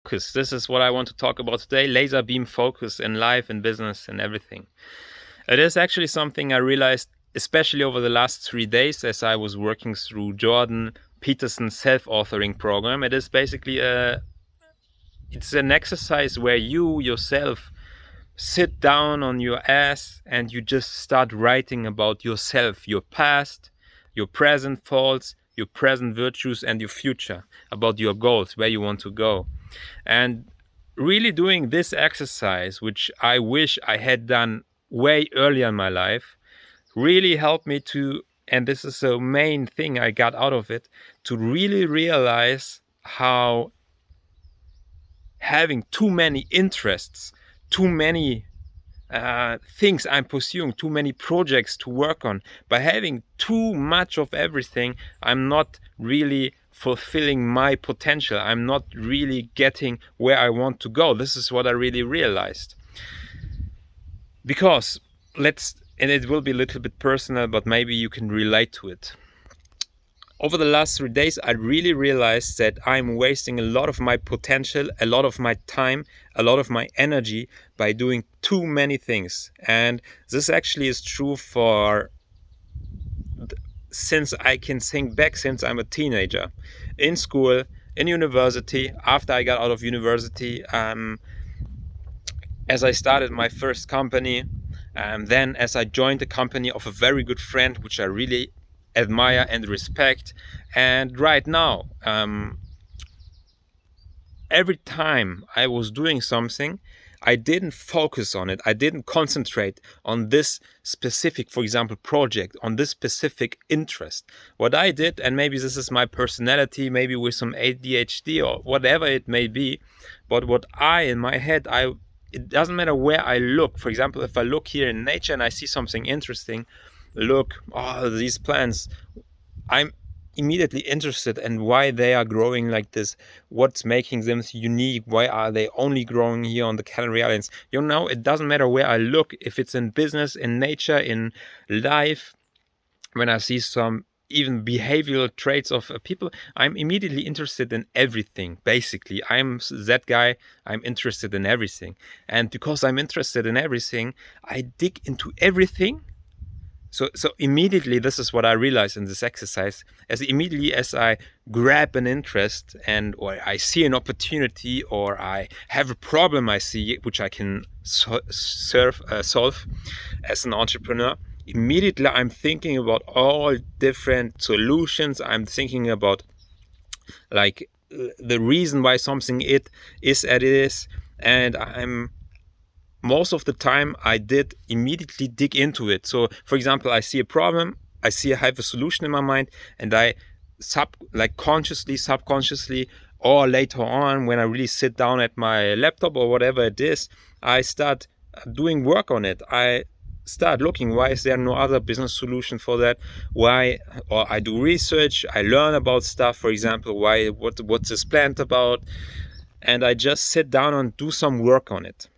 focus. This is what I want to talk about today. Laser beam focus in life, in business, and everything. It is actually something I realized, especially over the last 3 days as I was working through Jordan Peterson's self-authoring program. It is basically it's an exercise where you yourself sit down on your ass and you just start writing about yourself, your past, your present faults, your present virtues, and your future, about your goals, where you want to go. And really doing this exercise, which I wish I had done way earlier in my life, really helped me to, and this is the main thing I got out of it, to really realize how having too many interests, too many things I'm pursuing, too many projects to work on, by having too much of everything, I'm not really fulfilling my potential. I'm not really getting where I want to go. This is what I really realized. Because and it will be a little bit personal, but maybe you can relate to it. Over the last 3 days, I really realized that I'm wasting a lot of my potential, a lot of my time, a lot of my energy by doing too many things. And this actually is true since I can think back, since I'm a teenager, in school, in university, after I got out of university, as I started my first company, then as I joined the company of a very good friend, which I really admire and respect. And right now, every time I was doing something, I didn't focus on it. I didn't concentrate on this specific, for example, project, on this specific interest. What I did, and maybe this is my personality, maybe with some ADHD or whatever it may be, but what in my head, it doesn't matter where I look. For example, if I look here in nature and I see something interesting, look, these plants, I'm immediately interested in why they are growing like this, what's making them unique, why are they only growing here on the Canary Islands. It doesn't matter where I look, if it's in business, in nature, in life, when I see some even behavioral traits of people, I'm immediately interested in everything. Basically, I'm that guy. I'm interested in everything. And because I'm interested in everything, I dig into everything. So immediately, this is what I realized in this exercise. As immediately as I grab an interest or I see an opportunity or I have a problem I see which I can solve as an entrepreneur, immediately I'm thinking about all different solutions. I'm thinking about like the reason why something is as it is, and most of the time I did immediately dig into it. So for example, I see a problem, I have a solution in my mind, and I consciously, subconsciously, or later on when I really sit down at my laptop or whatever it is, I start doing work on it. I start looking, why is there no other business solution for that? Or I do research, I learn about stuff, for example, what's this plant about, and I just sit down and do some work on it.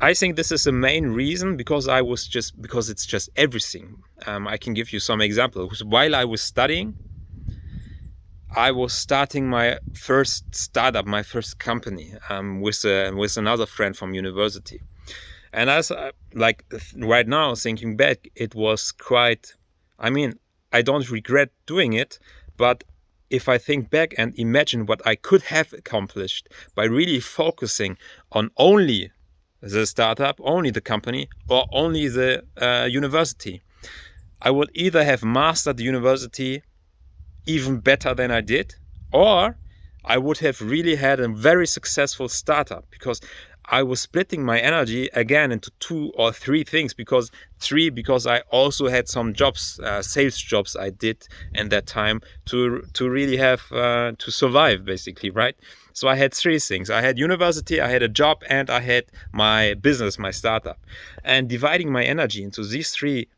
I think this is the main reason, because it's just everything. I can give you some examples. While I was studying, I was starting my first startup, my first company, with another friend from university. And as right now, thinking back, it was quite, I don't regret doing it, but if I think back and imagine what I could have accomplished by really focusing on only the startup, only the company, or only the university, I would either have mastered the university even better than I did, or I would have really had a very successful startup, because I was splitting my energy again into 2 or 3 things, because I also had some jobs, sales jobs I did in that time to really have to survive, basically, right? So I had 3 things. I had university, I had a job, and I had my business, my startup. And dividing my energy into these 3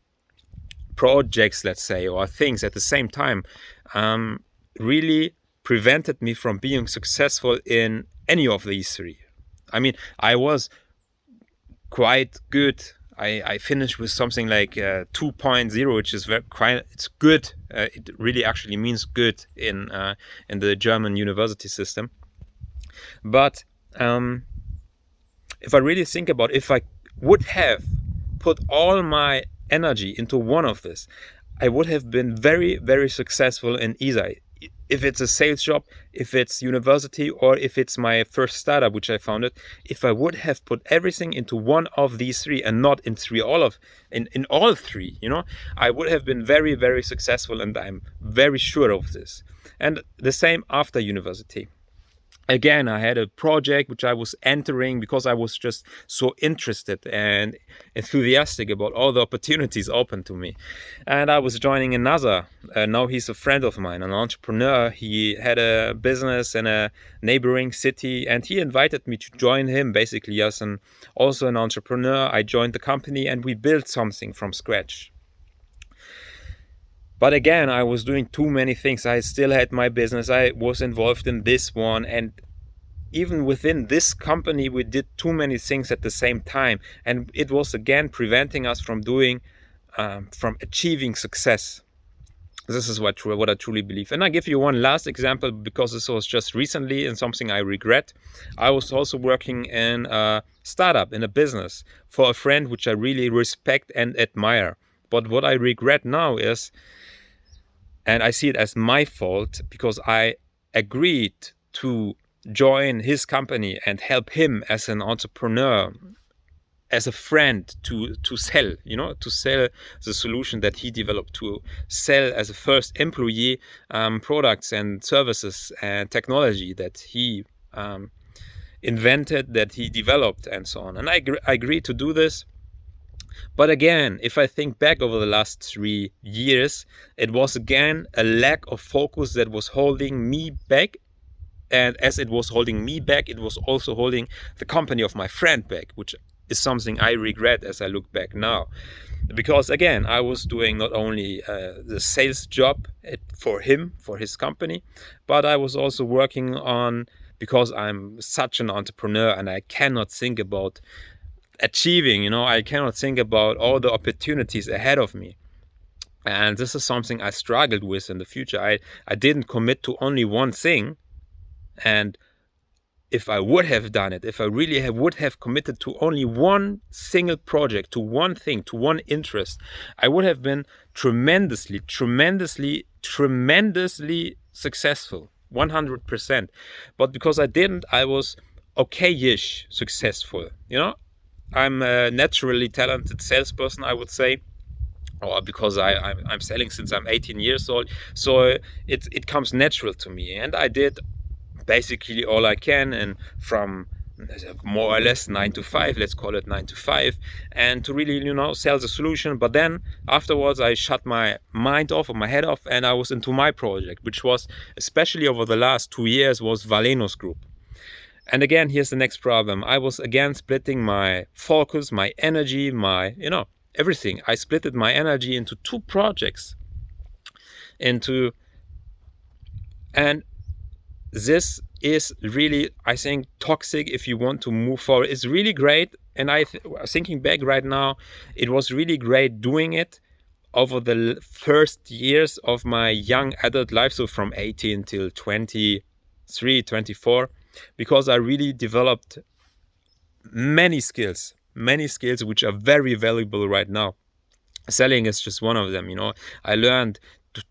projects, let's say, or things at the same time, really prevented me from being successful in any of these 3. I was quite good I finished with something like 2.0, which is it's good. It really actually means good in the German university system. But if I really think about, if I would have put all my energy into one of this, I would have been very, very successful in either. If it's a sales job, if it's university, or if it's my first startup, which I founded, if I would have put everything into one of these three and not in all three, I would have been very, very successful, and I'm very sure of this. And the same after university. Again, I had a project which I was entering because I was just so interested and enthusiastic about all the opportunities open to me. And I was joining another. Now he's a friend of mine, an entrepreneur. He had a business in a neighboring city, and he invited me to join him basically as also an entrepreneur. I joined the company and we built something from scratch. But again, I was doing too many things. I still had my business. I was involved in this one. And even within this company, we did too many things at the same time. And it was again preventing us from achieving success. This is what I truly believe. And I give you one last example, because this was just recently and something I regret. I was also working in a startup, in a business, for a friend which I really respect and admire. But what I regret now is, and I see it as my fault, because I agreed to join his company and help him as an entrepreneur, as a friend, to sell, to sell the solution that he developed, to sell as a first employee products and services and technology that he invented, that he developed, and so on. And I agreed to do this. But again, if I think back over the last 3 years, it was again a lack of focus that was holding me back. And as it was holding me back, it was also holding the company of my friend back, which is something I regret as I look back now. Because again, I was doing not only the sales job for him, for his company, but I was also working on, because I'm such an entrepreneur and I cannot think about achieving, I cannot think about all the opportunities ahead of me. And this is something I struggled with in the future. I didn't commit to only one thing. And if I would have done it, if I really would have committed to only one single project, to one thing, to one interest, I would have been tremendously successful, 100%. But because I didn't, I was okay-ish successful, I'm a naturally talented salesperson, I would say, or because I'm selling since I'm 18 years old. So it comes natural to me. And I did basically all I can, and from more or less 9 to 5, let's call it 9 to 5, and to really, sell the solution. But then afterwards, I shut my mind off, or my head off, and I was into my project, which was, especially over the last 2 years, was Walenos Group. And again, here's the next problem. I was again splitting my focus, my energy, my, everything. I splitted my energy into 2 projects. And this is really, I think, toxic if you want to move forward. It's really great. And thinking back right now, it was really great doing it over the first years of my young adult life. So from 18 till 23, 24. Because I really developed many skills which are very valuable right now. Selling is just one of them. I learned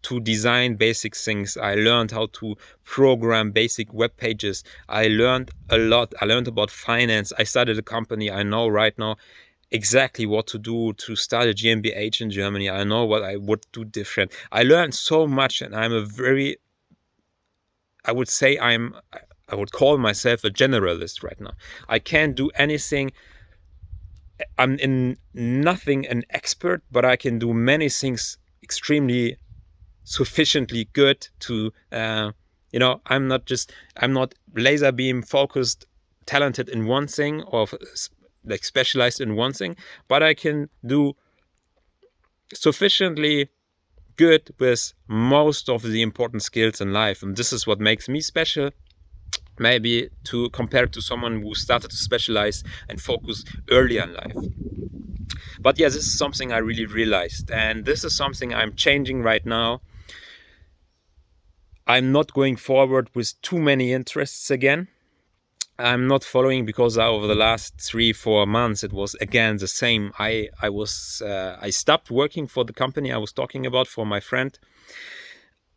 to design basic things. I learned how to program basic web pages. I learned a lot. I learned about finance. I started a company. I know right now exactly what to do to start a GmbH in Germany. I know what I would do different. I learned so much, and I would call myself a generalist right now. I can't do anything. I'm in nothing an expert, but I can do many things extremely sufficiently good to, I'm not laser beam focused, talented in one thing, or like specialized in one thing, but I can do sufficiently good with most of the important skills in life. And this is what makes me special. Maybe to compare to someone who started to specialize and focus early in life. But yeah, this is something I really realized, and this is something I'm changing right now. I'm not going forward with too many interests again. I'm not following, because over the last 3-4 months it was again the same. I stopped working for the company I was talking about, for my friend,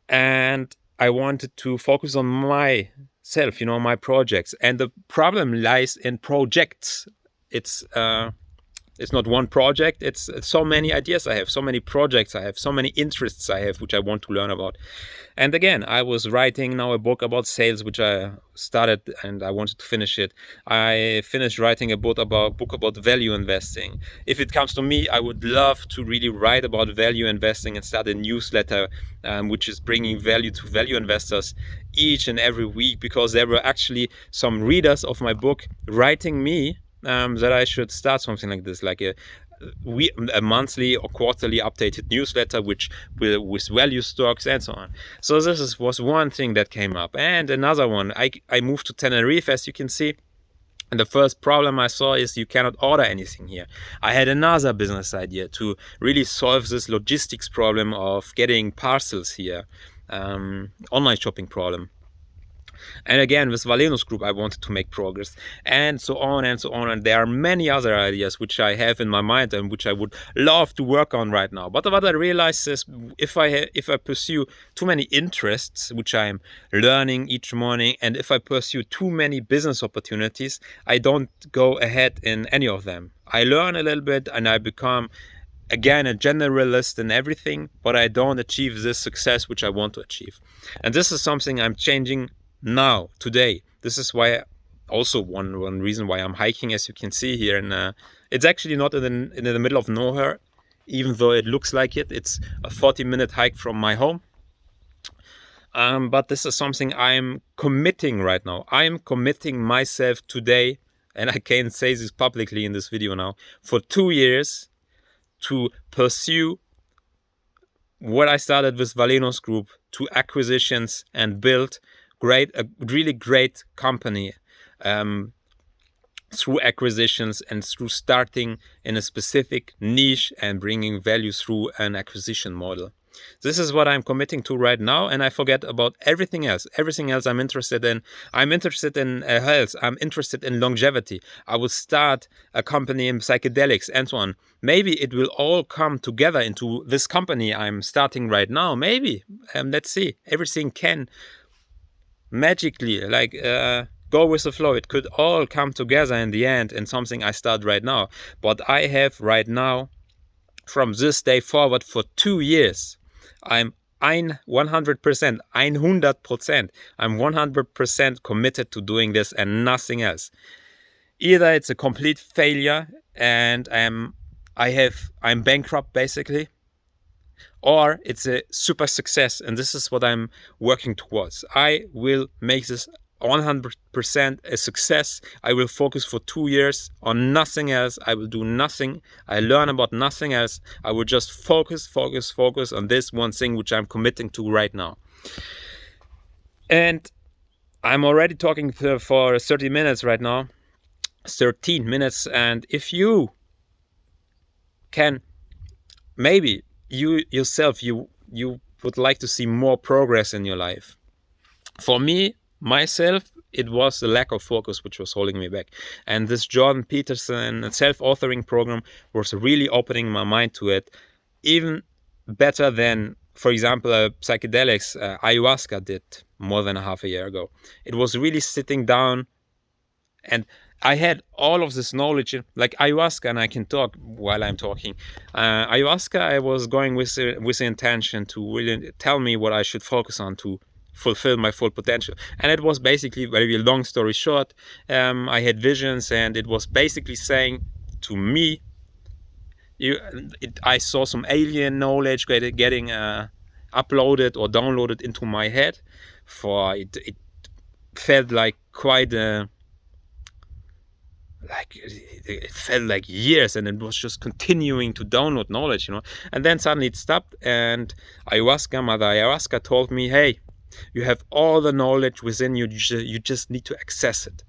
and I wanted to focus on myself, my projects. And the problem lies in projects. It's not one project, it's so many ideas I have, so many projects I have, so many interests I have which I want to learn about. And again, I was writing now a book about sales, which I started and I wanted to finish it. I finished writing a book about value investing. If it comes to me, I would love to really write about value investing and start a newsletter which is bringing value to value investors each and every week, because there were actually some readers of my book writing me that I should start something like this, like a monthly or quarterly updated newsletter with value stocks and so on. So this was one thing that came up. And another one, I moved to Tenerife, as you can see. And the first problem I saw is you cannot order anything here. I had another business idea to really solve this logistics problem of getting parcels here, online shopping problem. And again, with Walenos Group, I wanted to make progress, and so on and so on. And there are many other ideas which I have in my mind and which I would love to work on right now. But what I realize is, if I pursue too many interests, which I'm learning each morning, and if I pursue too many business opportunities, I don't go ahead in any of them. I learn a little bit and I become, again, a generalist in everything, but I don't achieve this success which I want to achieve. And this is something I'm changing now, today. This is why, also one reason why I'm hiking, as you can see here. And it's actually not in the middle of nowhere, even though it looks like it. It's a 40-minute hike from my home. But this is something I'm committing right now. I'm committing myself today, and I can say this publicly in this video now, for 2 years to pursue what I started with Walenos Group, to acquisitions and build a really great company through acquisitions and through starting in a specific niche and bringing value through an acquisition model. This is what I'm committing to right now, and I forget about everything else. Everything else I'm interested in. I'm interested in health. I'm interested in longevity. I will start a company in psychedelics and so on. Maybe it will all come together into this company I'm starting right now. Maybe. Let's see. Everything can magically, go with the flow. It could all come together in the end in something I start right now. But I have right now, from this day forward, for 2 years, I'm 100%, 100%, I'm 100% committed to doing this and nothing else. Either it's a complete failure and I'm bankrupt basically, or it's a super success, and this is what I'm working towards. I will make this 100% a success. I will focus for 2 years on nothing else. I will do nothing. I learn about nothing else. I will just focus on this one thing which I'm committing to right now. And I'm already talking for 30 minutes right now. 13 minutes. And if you can, maybe you yourself, you would like to see more progress in your life. For me, myself, it was the lack of focus which was holding me back. And this Jordan Peterson self-authoring program was really opening my mind to it, even better than, for example, psychedelics, ayahuasca did more than a half a year ago. It was really sitting down, and I had all of this knowledge, like ayahuasca, and I can talk while I'm talking. Ayahuasca, I was going with the intention to really tell me what I should focus on to fulfill my full potential. And it was basically, very long story short, I had visions, and it was basically saying to me, I saw some alien knowledge getting uploaded or downloaded into my head. For it felt like quite a... it felt like years, and it was just continuing to download knowledge, and then suddenly it stopped, and Mother Ayahuasca told me, hey, you have all the knowledge within you, you just need to access it.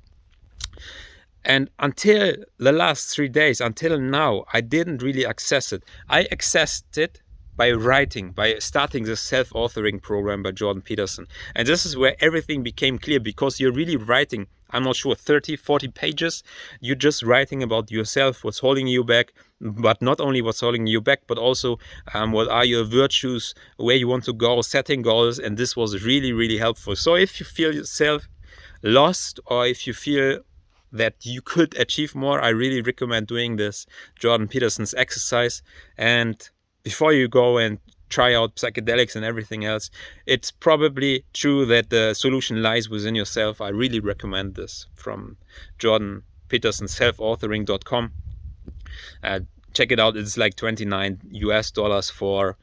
And until the last 3 days, until now, I didn't really access it. I accessed it by writing, by starting the self-authoring program by Jordan Peterson. And this is where everything became clear, because you're really writing, I'm not sure, 30, 40 pages. You're just writing about yourself, what's holding you back, but not only what's holding you back, but also what are your virtues, where you want to go, setting goals. And this was really, really helpful. So if you feel yourself lost, or if you feel that you could achieve more, I really recommend doing this Jordan Peterson's exercise. And before you go and try out psychedelics and everything else, it's probably true that the solution lies within yourself. I really recommend this from Jordan Peterson, selfauthoring.com. Check it out. It's like $29 for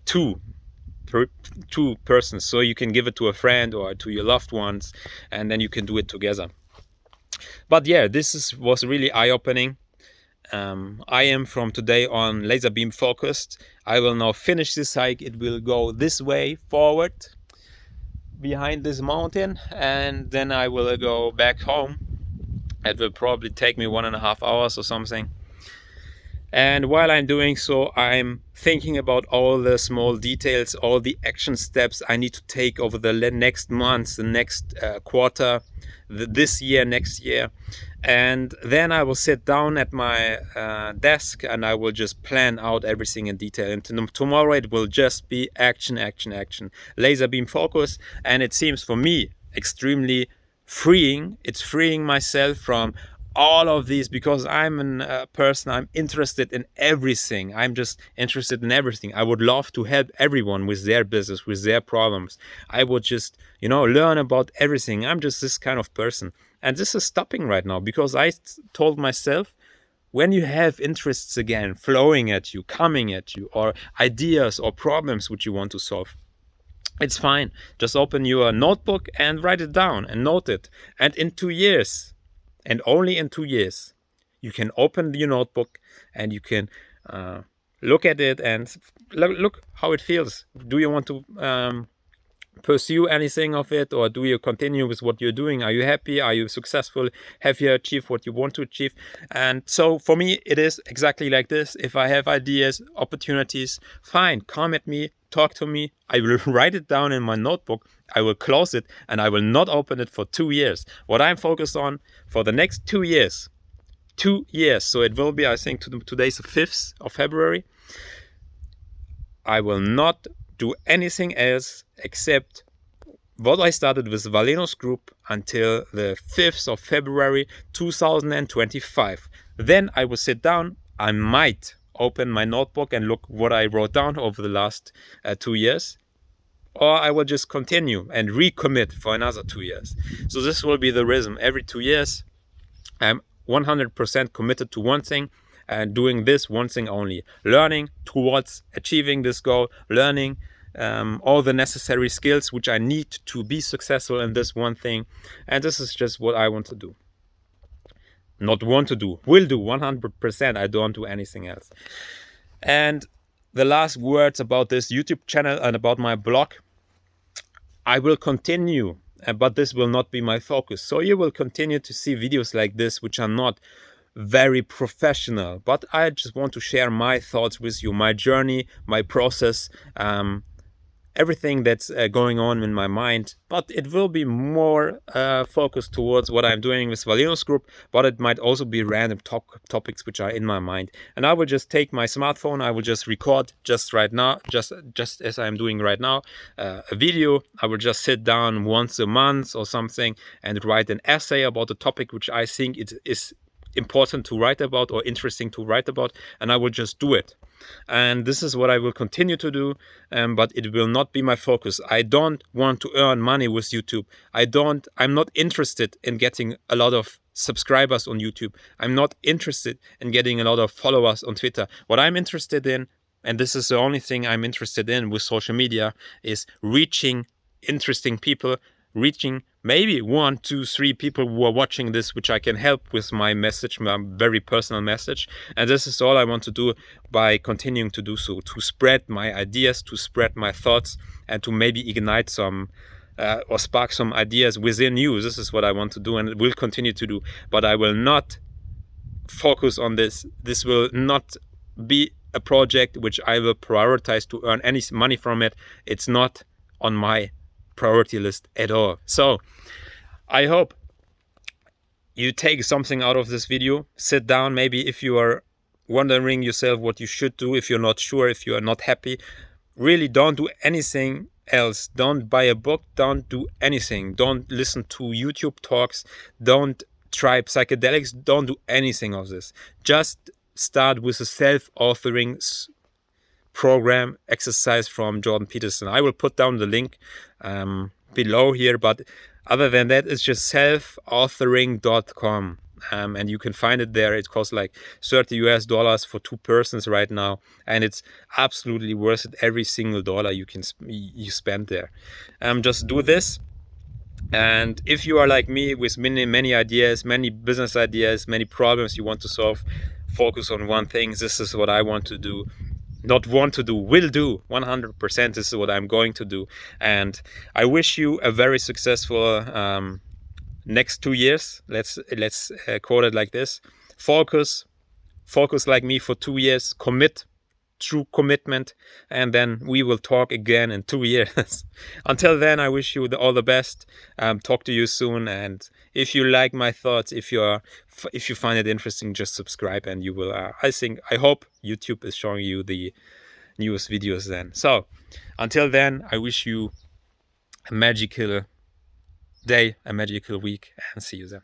two persons, so you can give it to a friend or to your loved ones, and then you can do it together. But yeah, was really eye-opening. I am from today on laser beam focused. I will now finish this hike. It will go this way forward behind this mountain, and then I will go back home. It will probably take me 1.5 hours or something. And while I'm doing so, I'm thinking about all the small details, all the action steps I need to take over the next months, the next quarter, this year, next year. And then I will sit down at my desk and I will just plan out everything in detail. And tomorrow it will just be action, action, action. Laser beam focus. And it seems for me extremely freeing. It's freeing myself from all of these, because I'm a person, I'm interested in everything. I'm just interested in everything. I would love to help everyone with their business, with their problems. I would just, learn about everything. I'm just this kind of person. And this is stopping right now, because I told myself, when you have interests again flowing at you, coming at you, or ideas or problems which you want to solve, it's fine. Just open your notebook and write it down and note it. And in 2 years, and only in 2 years, you can open your notebook and you can look at it and look how it feels. Do you want to pursue anything of it, or do you continue with what you're doing? Are you happy? Are you successful? Have you achieved what you want to achieve? And so for me, it is exactly like this. If I have ideas, opportunities, fine, come at me, talk to me. I will write it down in my notebook. I will close it and I will not open it for 2 years. What I'm focused on for the next 2 years, 2 years. So it will be, I think, today's the 5th of February. I will not do anything else except what I started with Valenos Group until the 5th of February 2025. Then I will sit down. I might open my notebook and look what I wrote down over the last 2 years. Or I will just continue and recommit for another 2 years. So this will be the rhythm. Every 2 years, I'm 100% committed to one thing, and doing this one thing only. Learning towards achieving this goal, learning all the necessary skills which I need to be successful in this one thing. And this is just what I want to do. Not want to do, will do 100%. I don't do anything else. And the last words about this YouTube channel and about my blog. I will continue, but this will not be my focus. So you will continue to see videos like this, which are not very professional, but I just want to share my thoughts with you, my journey, my process, everything that's going on in my mind. But it will be more focused towards what I'm doing with Valenos Group, but it might also be random topics which are in my mind. And I will just take my smartphone, I will just record just right now, just as I'm doing right now, a video. I will just sit down once a month or something and write an essay about a topic which I think it is important to write about or interesting to write about, and I will just do it. And this is what I will continue to do, but it will not be my focus. I don't want to earn money with YouTube. I'm not interested in getting a lot of subscribers on YouTube. I'm not interested in getting a lot of followers on Twitter. What I'm interested in, and this is the only thing I'm interested in with social media, is reaching interesting people, reaching maybe 1, 2, 3 people who are watching this, which I can help with my message, my very personal message. And this is all I want to do by continuing to do so, to spread my ideas, to spread my thoughts, and to maybe ignite some or spark some ideas within you. This is what I want to do and will continue to do, but I will not focus on this. This will not be a project which I will prioritize to earn any money from it. It's not on my priority list at all. So I hope you take something out of this video. Sit down, maybe if you are wondering yourself what you should do, if you're not sure, if you are not happy, really don't do anything else. Don't buy a book, don't do anything. Don't listen to YouTube talks, don't try psychedelics, don't do anything of this. Just start with a self-authoring program exercise from Jordan Peterson. I will put down the link below here, but other than that, it's just selfauthoring.com. And you can find it there. It costs like $30 for 2 persons right now, and it's absolutely worth it. Every single dollar you spend there. Just do this. And if you are like me with many ideas, many business ideas, many problems you want to solve, focus on one thing. This is what I want to do. Not want to do, will do 100%. This is what I'm going to do. And I wish you a very successful next 2 years. Let's quote it like this. Focus like me for 2 years. Commit, true commitment, and then we will talk again in 2 years. Until then, I wish you all the best. Talk to you soon. And if you like my thoughts, if you find it interesting, just subscribe, and you will. I hope YouTube is showing you the newest videos then. So until then, I wish you a magical day, a magical week, and see you then.